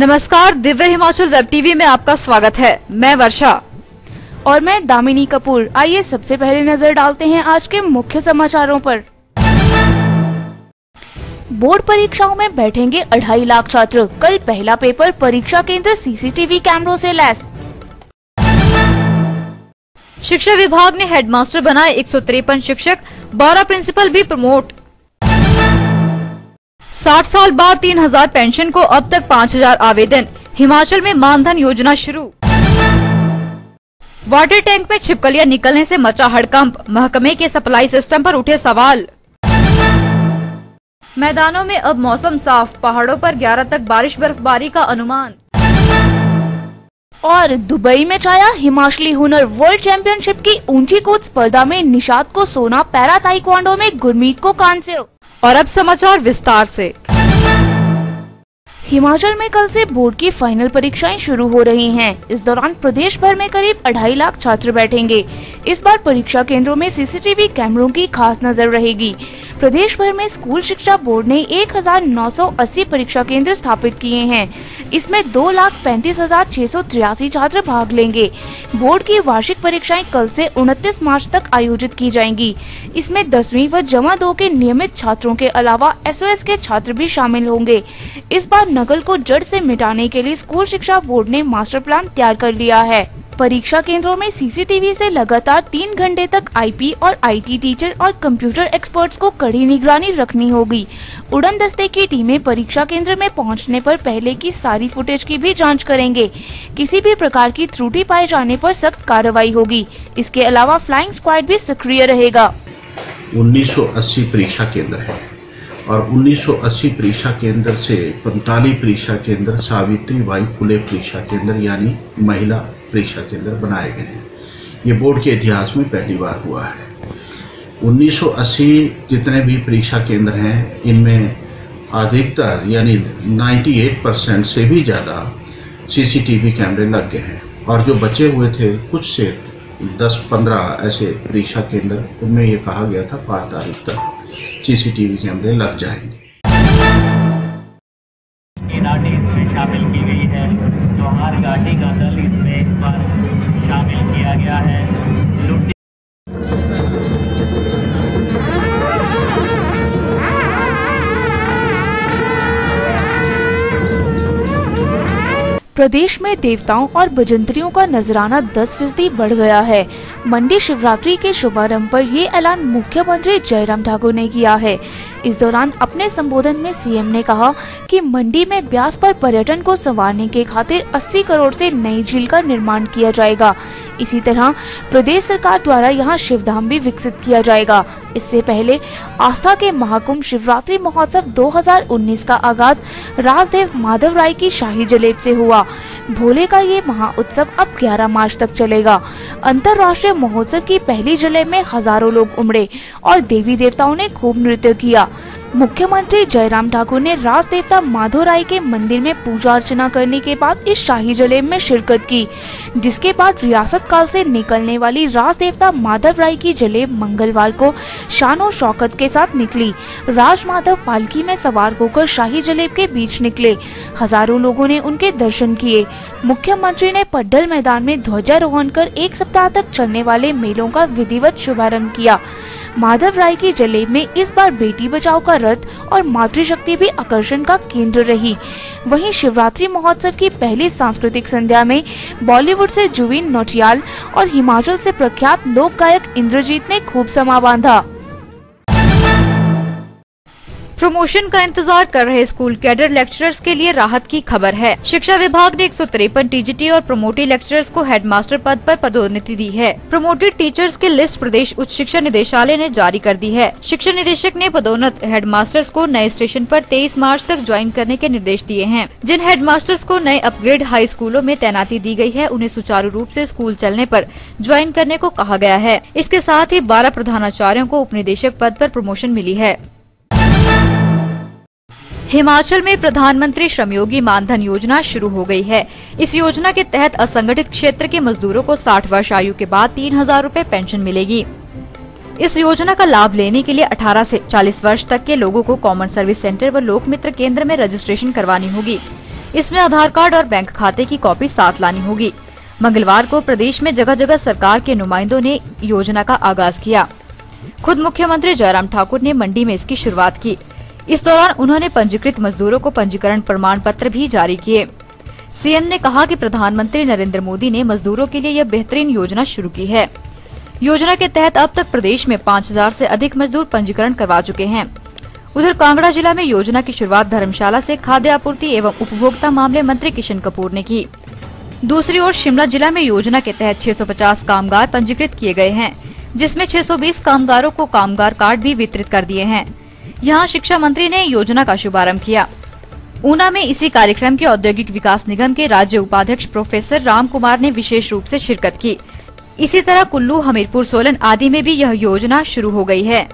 नमस्कार, Divya Himachal web TV में आपका स्वागत है। मैं वर्षा और मैं दामिनी कपूर। आइए सबसे पहले नजर डालते हैं आज के मुख्य समाचारों पर। बोर्ड परीक्षाओं में बैठेंगे 2.5 लाख छात्र। कल पहला पेपर, परीक्षा केंद्र सीसीटीवी कैमरों से लैस। शिक्षा विभाग ने हेडमास्टर बनाए 153 शिक्षक, 12 प्रिंसिपल भी प्रमोट। 60 साल बाद 3000 पेंशन को अब तक 5000 आवेदन। हिमाचल में मानधन योजना शुरू। वाटर टैंक में छिपकलियां निकलने से मचा हड़कंप, महकमे के सप्लाई सिस्टम पर उठे सवाल। मैदानों में अब मौसम साफ, पहाड़ों पर 11 तक बारिश बर्फबारी का अनुमान। और दुबई में छाया हिमाचली हुनर। वर्ल्ड चैंपियनशिप की ऊंची कूद स्पर्धा में निशात को सोना, पैरा ताइक्वांडो में गुरमीत को कांस्य। और अब समाचार विस्तार से। हिमाचल में कल से बोर्ड की फाइनल परीक्षाएं शुरू हो रही हैं। इस दौरान प्रदेश भर में करीब 2.5 लाख छात्र बैठेंगे। इस बार परीक्षा केंद्रों में सीसीटीवी कैमरों की खास नजर रहेगी। प्रदेश भर में स्कूल शिक्षा बोर्ड ने 1980 परीक्षा केंद्र स्थापित किए हैं। इसमें 2,35,683 छात्र भाग लेंगे। बोर्ड की वार्षिक परीक्षाएं कल से 29 मार्च तक आयोजित की जाएंगी। इसमें 10वीं व जमा 2 के नियमित छात्रों के अलावा एसओएस के छात्र भी शामिल होंगे। इस बार नकल को जड़ से मिटाने के लिए स्कूल शिक्षा बोर्ड ने मास्टर प्लान तैयार कर लिया है। परीक्षा केंद्रों में सीसीटीवी से लगातार 3 घंटे तक आईपी और आईटी टीचर और कंप्यूटर एक्सपर्ट्स को कड़ी निगरानी रखनी होगी। उड़न दस्ते की टीमें परीक्षा केंद्र में पहुंचने पर पहले की सारी फुटेज की भी जांच करेंगे। किसी भी प्रकार की त्रुटि पाए जाने पर सख्त कार्रवाई होगी। इसके अलावा फ्लाइंग स्क्वाड भी सक्रिय रहेगा। 1980 परीक्षा केंद्र है और 1980 परीक्षा केंद्र से 45 परीक्षा केंद्र सावित्रीबाई फुले परीक्षा केंद्र यानी महिला परीक्षा केंद्र बनाए गए हैं। ये बोर्ड के इतिहास में पहली बार हुआ है। 1980 जितने भी परीक्षा केंद्र हैं, इनमें अधिकतर यानी 98% से भी ज़्यादा सीसीटीवी कैमरे लग गए हैं और जो बचे हुए थे कुछ से 10-15 ऐसे परीक्षा केंद्र, उनमें ये कहा गया था 5 तारीख तक सीसीटीवी कैमरे लग जाएंगे। इसमें शामिल की गई है। त्योहार घाटी का दल इसमें इस बार शामिल किया गया है। प्रदेश में देवताओं और भजंत्रियों का नजराना 10% बढ़ गया है। मंडी शिवरात्रि के शुभारंभ पर ये ऐलान मुख्यमंत्री जयराम ठाकुर ने किया है। इस दौरान अपने संबोधन में सीएम ने कहा कि मंडी में ब्यास पर पर्यटन को संवारने के खातिर 80 करोड़ से नई झील का निर्माण किया जाएगा। इसी तरह प्रदेश सरकार द्वारा यहाँ शिवधाम भी विकसित किया जाएगा। इससे पहले आस्था के महाकुंभ शिवरात्रि महोत्सव 2019 का आगाज राजदेव माधव राय की शाही जलेब से हुआ। भोले का ये महाउत्सव अब 11 मार्च तक चलेगा। अंतर्राष्ट्रीय महोत्सव की पहली जलेब में हजारों लोग उमड़े और देवी देवताओं ने खूब नृत्य किया। मुख्यमंत्री जयराम ठाकुर ने राज देवता माधव राय के मंदिर में पूजा अर्चना करने के बाद इस शाही जलेब में शिरकत की, जिसके बाद रियासत काल से निकलने वाली राज देवता माधव राय की जलेब मंगलवार को शान और शौकत के साथ निकली। राज माधव पालकी में सवार होकर शाही जलेब के बीच निकले। हजारों लोगों ने उनके दर्शन किए। मुख्यमंत्री ने पड्डल मैदान में ध्वजारोहण कर 1 सप्ताह तक चलने वाले मेलों का विधिवत शुभारंभ किया। माधव राय की जलेब में इस बार बेटी बचाओ का रथ और मातृशक्ति भी आकर्षण का केंद्र रही। वहीं शिवरात्रि महोत्सव की पहली सांस्कृतिक संध्या में बॉलीवुड से जुबिन नौटियाल और हिमाचल से प्रख्यात लोक गायक इंद्रजीत ने खूब समा बांधा। प्रमोशन का इंतजार कर रहे स्कूल कैडर लेक्चरर्स के लिए राहत की खबर है। शिक्षा विभाग ने 153 टीजीटी और प्रमोटेड लेक्चरर्स को हेडमास्टर पद पर पदोन्नति दी है। प्रमोटेड टीचर्स की लिस्ट प्रदेश उच्च शिक्षा निदेशालय ने जारी कर दी है। शिक्षा निदेशक ने पदोन्नत हेडमास्टर्स को नए स्टेशन पर 23 मार्च तक ज्वाइन करने के निर्देश दिए हैं। जिन हेडमास्टर्स को नए अपग्रेड हाई स्कूलों में तैनाती दी गई है, उन्हें सुचारू रूप से स्कूल चलने पर ज्वाइन करने को कहा गया है। इसके साथ ही 12 प्रधानाचार्यों को उपनिदेशक पद पर प्रमोशन मिली है। हिमाचल में प्रधानमंत्री श्रमयोगी मानधन योजना शुरू हो गई है। इस योजना के तहत असंगठित क्षेत्र के मजदूरों को 60 वर्ष आयु के बाद 3000 रूपए पेंशन मिलेगी। इस योजना का लाभ लेने के लिए 18 से 40 वर्ष तक के लोगों को कॉमन सर्विस सेंटर व लोक मित्र केंद्र में रजिस्ट्रेशन करवानी होगी। इसमें आधार कार्ड और बैंक खाते की कॉपी साथ लानी होगी। मंगलवार को प्रदेश में जगह जगह सरकार के नुमाइंदों ने योजना का आगाज किया। खुद मुख्यमंत्री जयराम ठाकुर ने मंडी में इसकी शुरुआत की। इस दौरान उन्होंने पंजीकृत मजदूरों को पंजीकरण प्रमाण पत्र भी जारी किए। सीएम ने कहा कि प्रधानमंत्री नरेंद्र मोदी ने मजदूरों के लिए यह बेहतरीन योजना शुरू की है। योजना के तहत अब तक प्रदेश में 5000 से अधिक मजदूर पंजीकरण करवा चुके हैं। उधर कांगड़ा जिला में योजना की शुरुआत धर्मशाला से खाद्य आपूर्ति एवं उपभोक्ता मामले मंत्री किशन कपूर ने की। दूसरी ओर शिमला जिला में योजना के तहत 650 कामगार पंजीकृत किए गए हैं, जिसमें 620 कामगारों को कामगार कार्ड भी वितरित कर दिए हैं। यहाँ शिक्षा मंत्री ने योजना का शुभारंभ किया। ऊना में इसी कार्यक्रम के औद्योगिक विकास निगम के राज्य उपाध्यक्ष प्रोफेसर राम कुमार ने विशेष रूप से शिरकत की। इसी तरह कुल्लू, हमीरपुर, सोलन आदि में भी यह योजना शुरू हो गई है।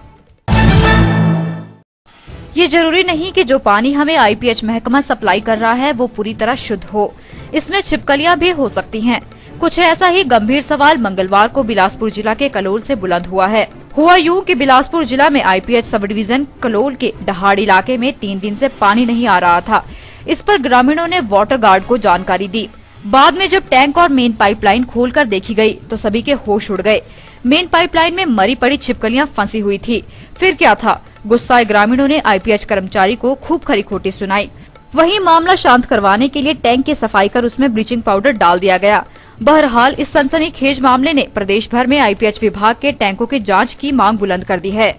ये जरूरी नहीं कि जो पानी हमें आईपीएच महकमा सप्लाई कर रहा है वो पूरी तरह शुद्ध हो, इसमें छिपकलियां भी हो सकती हैं। कुछ ऐसा ही गंभीर सवाल मंगलवार को बिलासपुर जिला के कलोल से बुलंद हुआ है। हुआ यूं कि बिलासपुर जिला में आईपीएच सब डिवीजन कलोल के डहाड़ इलाके में 3 दिन से पानी नहीं आ रहा था। इस पर ग्रामीणों ने वाटर गार्ड को जानकारी दी। बाद में जब टैंक और मेन पाइपलाइन खोलकर देखी गई तो सभी के होश उड़ गए। मेन पाइपलाइन में मरी पड़ी छिपकलियां फंसी हुई थी। फिर क्या था? गुस्साए ग्रामीणों ने आईपीएच कर्मचारी को खूब खरी खोटी सुनाई। वहीं मामला शांत करवाने के लिए टैंक की सफाई कर उसमें ब्लीचिंग पाउडर डाल दिया गया। बहरहाल इस सनसनीखेज मामले ने प्रदेश भर में आईपीएच विभाग के टैंकों की जांच की मांग बुलंद कर दी है।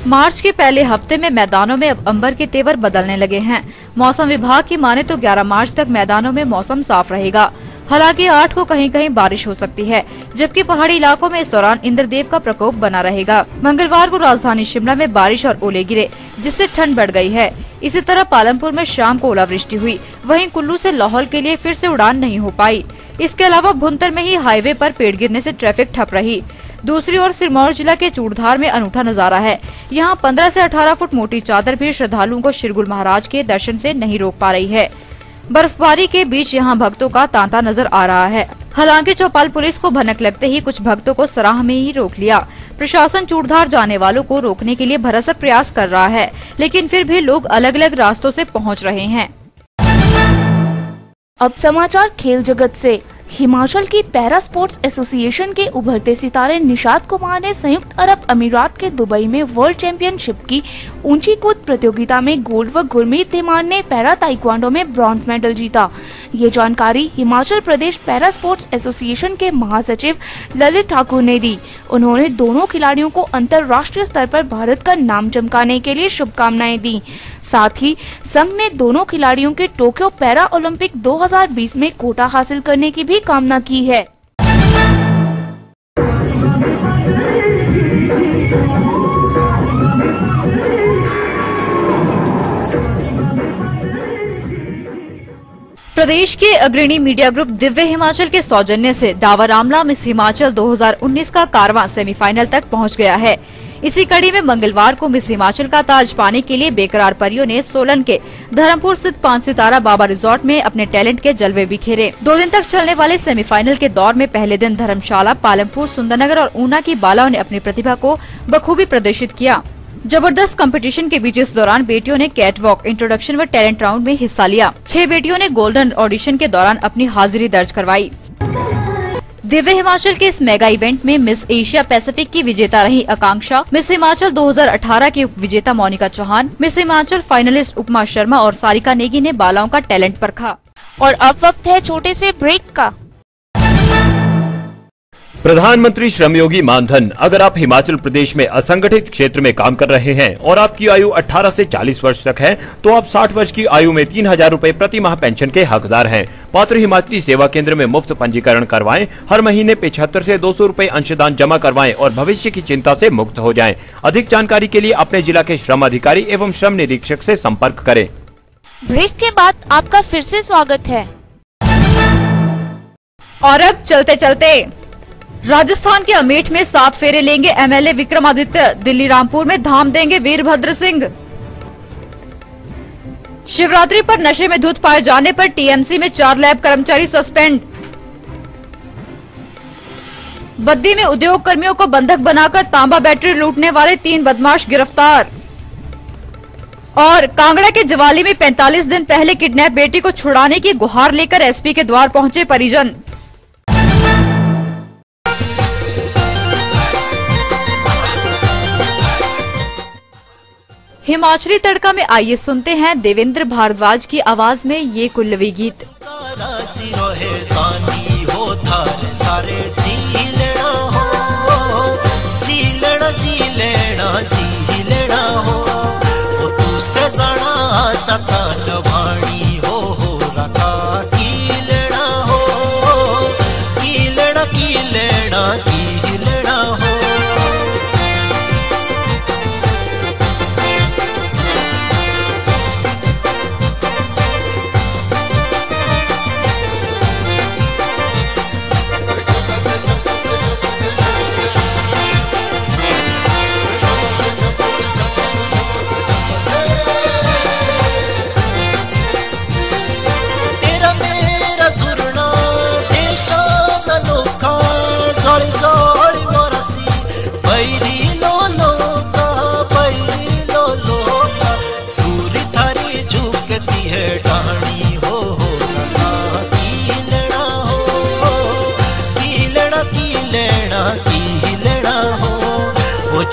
मार्च के पहले हफ्ते में मैदानों में अब अंबर के तेवर बदलने लगे हैं। मौसम विभाग की माने तो 11 मार्च तक मैदानों में मौसम साफ रहेगा। हालांकि 8 को कहीं कहीं बारिश हो सकती है, जबकि पहाड़ी इलाकों में इस दौरान इंद्रदेव का प्रकोप बना रहेगा। मंगलवार को राजधानी शिमला में बारिश और ओले गिरे, जिससे ठंड बढ़ गई है। इसी तरह पालमपुर में शाम को ओलावृष्टि हुई। वहीं कुल्लू से लाहौल के लिए फिर से उड़ान नहीं हो पाई। इसके अलावा भुंतर में ही हाईवे पर पेड़ गिरने से ट्रैफिक ठप रही। दूसरी ओर सिरमौर जिला के चूड़धार में अनूठा नजारा है। यहाँ 15 से 18 फुट मोटी चादर भी श्रद्धालुओं को शिरगुल महाराज के दर्शन से नहीं रोक पा रही है। बर्फबारी के बीच यहाँ भक्तों का तांता नजर आ रहा है। हालांकि चौपाल पुलिस को भनक लगते ही कुछ भक्तों को सराह में ही रोक लिया। प्रशासन चूड़धार जाने वालों को रोकने के लिए भरसक प्रयास कर रहा है, लेकिन फिर भी लोग अलग अलग रास्तों से पहुँच रहे हैं। अब समाचार खेल जगत से। हिमाचल की पैरा स्पोर्ट्स एसोसिएशन के उभरते सितारे निशात कुमार ने संयुक्त अरब अमीरात के दुबई में वर्ल्ड चैंपियनशिप की ऊंची कूद प्रतियोगिता में गोल्ड व गुरमीत धीमान ने पैरा ताइक्वांडो में ब्रॉन्ज मेडल जीता। ये जानकारी Himachal Pradesh para sports association के महासचिव ललित ठाकुर ने दी। उन्होंने दोनों खिलाड़ियों को अंतर्राष्ट्रीय स्तर पर भारत का नाम चमकाने के लिए शुभकामनाएं दी। साथ ही संघ ने दोनों खिलाड़ियों के टोक्यो पैरा ओलंपिक 2020 में कोटा हासिल करने की भी कामना की है। प्रदेश के अग्रणी मीडिया ग्रुप दिव्य हिमाचल के सौजन्य से डावर आमला मिस हिमाचल 2019 का कारवां सेमीफाइनल तक पहुंच गया है। इसी कड़ी में मंगलवार को मिस हिमाचल का ताज पाने के लिए बेकरार परियों ने सोलन के धर्मपुर स्थित 5 सितारा बाबा रिजॉर्ट में अपने टैलेंट के जलवे बिखेरे। 2 दिन तक चलने वाले सेमीफाइनल के दौर में पहले दिन धर्मशाला, पालमपुर, सुंदरनगर और ऊना की बालाओं ने अपनी प्रतिभा को बखूबी प्रदर्शित किया। जबरदस्त कंपटीशन के बीच इस दौरान बेटियों ने कैट वॉक, इंट्रोडक्शन व टैलेंट राउंड में हिस्सा लिया। 6 बेटियों ने गोल्डन ऑडिशन के दौरान अपनी हाजिरी दर्ज करवाई। दिव्य हिमाचल के इस मेगा इवेंट में मिस एशिया पैसिफिक की विजेता रही आकांक्षा, मिस हिमाचल 2018 की उप विजेता मोनिका चौहान, मिस हिमाचल फाइनलिस्ट उपमा शर्मा और सारिका नेगी ने बालाओं का टैलेंट परखा। और अब वक्त है छोटे से ब्रेक का। प्रधानमंत्री श्रमयोगी मानधन। अगर आप हिमाचल प्रदेश में असंगठित क्षेत्र में काम कर रहे हैं और आपकी आयु 18 से 40 वर्ष तक है, तो आप 60 वर्ष की आयु में 3000 रूपए प्रति माह पेंशन के हकदार हैं। पात्र हिमाचली सेवा केंद्र में मुफ्त पंजीकरण करवाएं, हर महीने 75 से 200 रूपए अंशदान जमा करवाएं और भविष्य की चिंता से मुक्त हो जाएं। अधिक जानकारी के लिए अपने जिला के श्रम अधिकारी एवं श्रम निरीक्षक से संपर्क करें। ब्रेक के बाद आपका फिर से स्वागत है। और अब चलते चलते राजस्थान के अमेठ में 7 फेरे लेंगे एमएलए विक्रमादित्य। दिल्ली रामपुर में धाम देंगे वीरभद्र सिंह। शिवरात्रि पर नशे में धुत पाए जाने पर टीएमसी में 4 लैब कर्मचारी सस्पेंड। बद्दी में उद्योग कर्मियों को बंधक बनाकर तांबा बैटरी लूटने वाले 3 बदमाश गिरफ्तार। और कांगड़ा के जवाली में 45 दिन पहले किडनैप बेटी को छुड़ाने की गुहार लेकर एसपी के द्वार पहुंचे परिजन। हिमाचली तड़का में आइए सुनते हैं देवेंद्र भारद्वाज की आवाज में ये कुल्लवी गीत।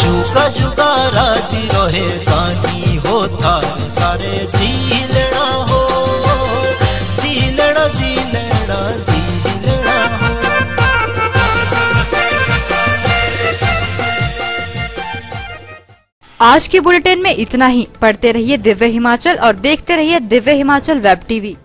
जुगा जुगा राजी रहे सानी हो थारे सारे जी लेना हो, जी लेना जी लेना जी लेना हो। आज के बुलेटिन में इतना ही। पढ़ते रहिए दिव्य हिमाचल और देखते रहिए दिव्य हिमाचल वेब टीवी।